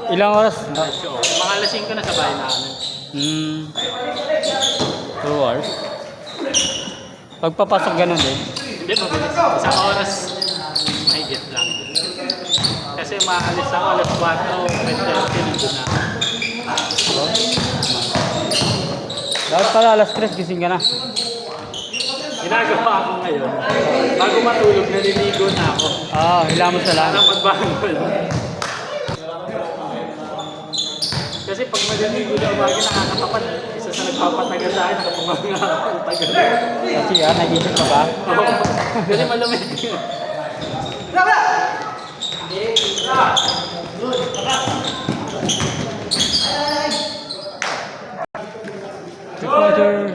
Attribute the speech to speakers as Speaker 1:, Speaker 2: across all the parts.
Speaker 1: Ilang oras?
Speaker 2: Mga lasing ka na sa bahay namin.
Speaker 1: 2 hours. Pagpapasok ganun din.
Speaker 2: Hindi, mabilis. Isang oras, mahigit lang. Kasi maalis ako alas 4, may 30 nandun na.
Speaker 1: Dapat pala alas 3 gising ka na.
Speaker 2: Ginagawa ako ngayon. Bago matulog, naliligo na ako.
Speaker 1: Hilamos na lang.
Speaker 2: Para pagbangon. Kasi pag maliligo na umaga, nakakatapat. Isa sa nagpapatagal sa akin, nakapumanga ako ang tagal.
Speaker 1: Kasi nag-isip ka ba?
Speaker 2: Oo. Kasi malamig.
Speaker 1: Reporter.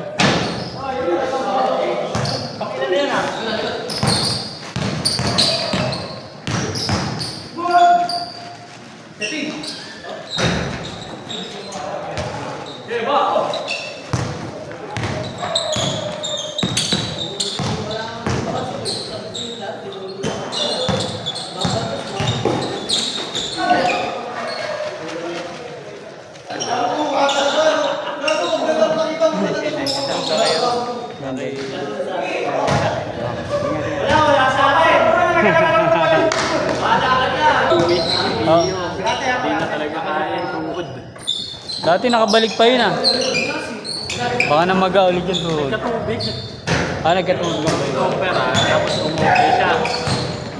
Speaker 2: Hindi na talaga kaya yung tuhod.
Speaker 1: Dati nakabalik pa yun Baka na mag-aulig yung tuhod.
Speaker 2: Nagkatubig.
Speaker 1: Nagkatubig lang ba yun?
Speaker 2: Opera, tapos umuwi siya.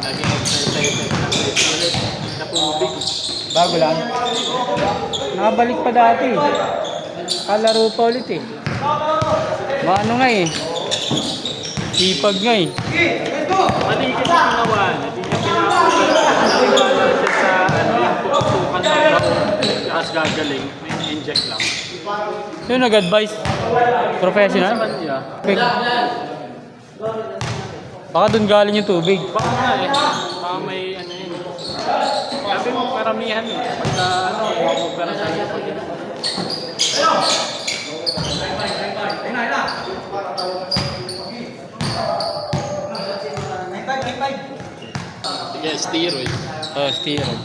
Speaker 2: Naging exercise ulit. Nagkatubig.
Speaker 1: Bago lang. Nakabalik pa dati. Kalaro pa ulit Maano nga Sipag nga
Speaker 2: Mali kasi ginawa niya. Hindi niya pinapagalaw siya sa yung pupukan na tapos gagaling. May inject lang.
Speaker 1: Sino nag-advise? Professional?
Speaker 2: Sa kanya.
Speaker 1: Baka doon galing yung tubig.
Speaker 2: Baka nga baka may ano yun. Sabi mo karamihan pagka opera sa iyo. Sige, steroid.
Speaker 1: Steroid.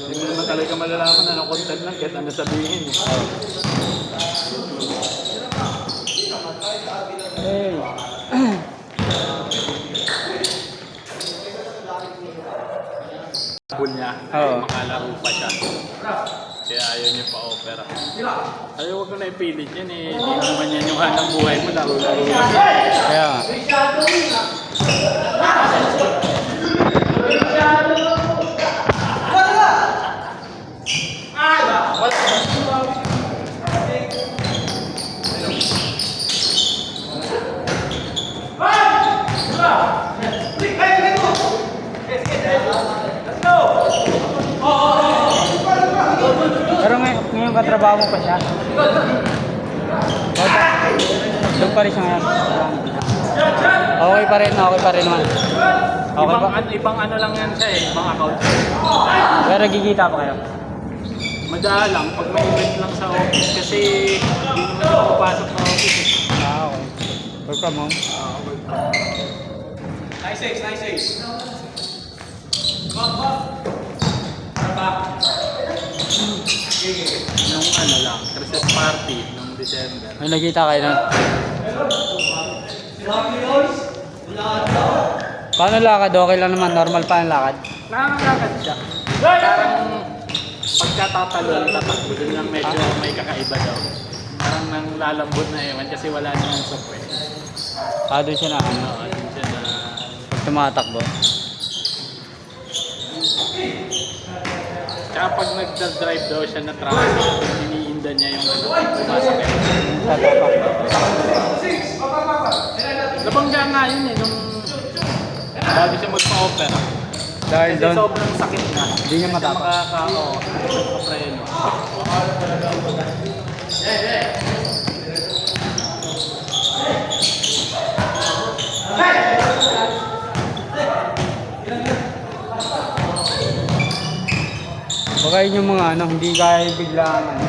Speaker 2: Hindi mo naman talaga malalaman anong content lang kahit ano sabihin
Speaker 1: Hey.
Speaker 2: Bul niya, makalaro pa siya. Kaya ayaw niya pa opera. Ayaw, huwag ko na ipilit yan Hindi naman yan yung hanang buhay mo, laro-laro lang.
Speaker 1: Kaya nga. Pero ngayon katrabaho mo pa siya? Doon pa rin siya ngayon. Okay pa rin naman. Okay
Speaker 2: Ibang ano lang yan siya ibang account.
Speaker 1: Pero nagkikita pa kayo?
Speaker 2: Madalang pag may event lang sa office kasi hindi naman siya pumapasok sa office.
Speaker 1: Ah, okay. Work from home.
Speaker 2: Nung ano lang, Christmas party nung December.
Speaker 1: May nagkita kayo nun? Paano lakad? Okay lang naman. Normal pa ang lakad.
Speaker 2: Nakakagad siya. Parang pagkatatalo, tatakbo din lang medyo may kakaiba daw. Parang nang lalambot na ewan kasi wala naman software.
Speaker 1: Ah, doon siya na ano.
Speaker 2: Yun siya na...
Speaker 1: Pag tumatakbo.
Speaker 2: Tsaka pag nagda-drive daw siya na traffic, iniinda niya yung ano, sumasakit.
Speaker 1: Tatapak.
Speaker 2: Nabangga nga yun eh, nung bago siya magpa-opera.
Speaker 1: Dahil
Speaker 2: Kasi
Speaker 1: doon,
Speaker 2: sobrang sakit na.
Speaker 1: hindi niya matapak.
Speaker 2: Makakapreno.
Speaker 1: Baka yun yung mga ano, hindi kaya biglaan ano.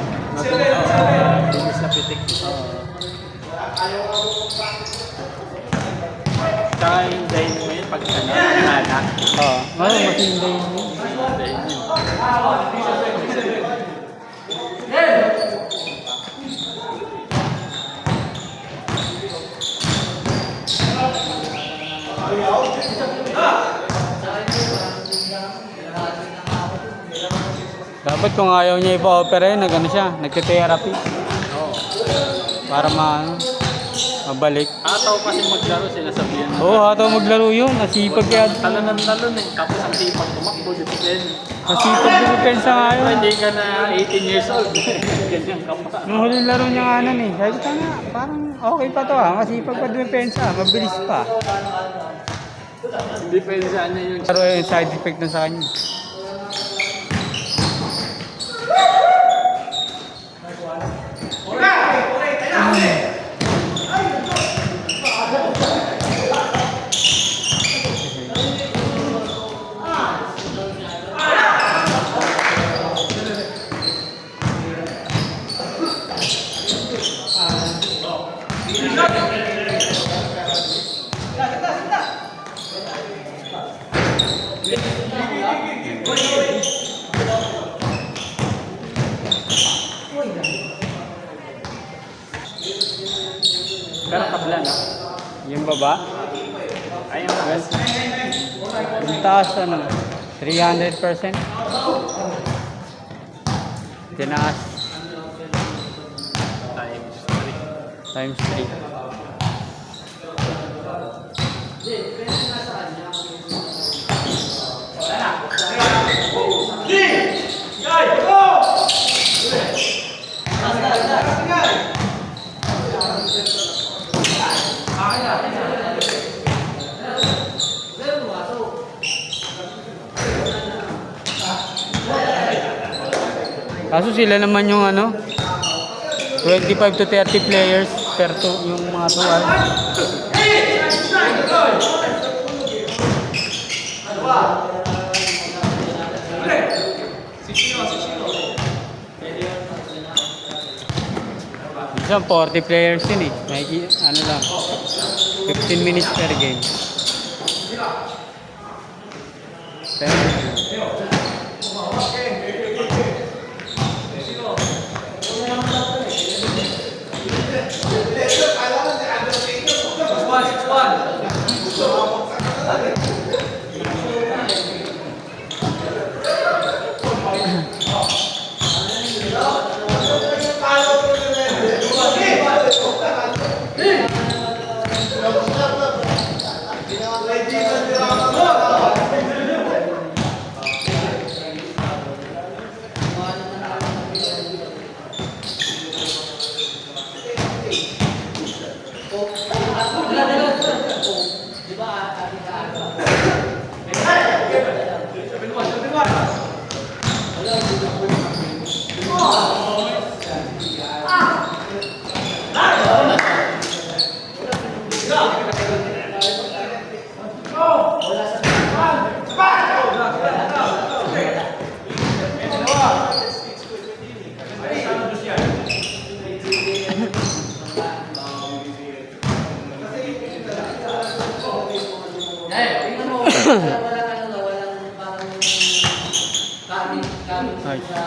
Speaker 2: Bilis na pitik. Tsaka yung dahil mo yun, pag nana.
Speaker 1: Oo. Matindi yun.
Speaker 2: Dahil yun.
Speaker 1: Dapat kung ayaw niya ipa-opera yun, nag-ano siya, nagte-therapy.
Speaker 2: Oo.
Speaker 1: Para mabalik.
Speaker 2: Ataw kasi maglaro, sinasabihan mo.
Speaker 1: Oo, hataw maglaro yun. Nasipag kaya.
Speaker 2: Talon ng talon eh. Tapos ang sipag tumakbo, depende.
Speaker 1: Nasipag dumipensa nga yun.
Speaker 2: Hindi ka na 18 years old. Ganyan ka pa.
Speaker 1: Nung huling laro niya nga nun eh. Sabi ko nga, parang okay pa to ah. Masipag pa dumipensa. Mabilis pa.
Speaker 2: Hindi pwede saan niya yung...
Speaker 1: Pero yung side effect na sa kanya.
Speaker 2: Pero kabla na.
Speaker 1: Yung baba,
Speaker 2: Ayun na guys.
Speaker 1: yung taas ano, 300%. Tinaas
Speaker 2: Times 3.
Speaker 1: times 3. Kaso sila naman yung ano, 25 to 30 players per yung mga tuwal. Minsan 40 players yun eh. Ano lang, 15 minutes per game. Nice.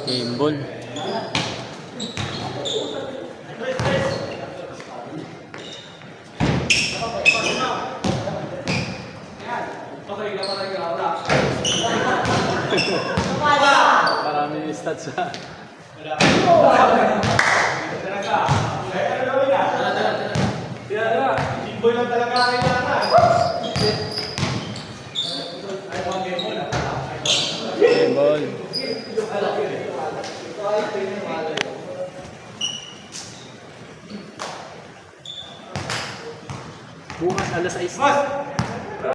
Speaker 1: Game ball.
Speaker 2: Maraming stats sa...
Speaker 1: Game ball.
Speaker 2: Bukas alas 6.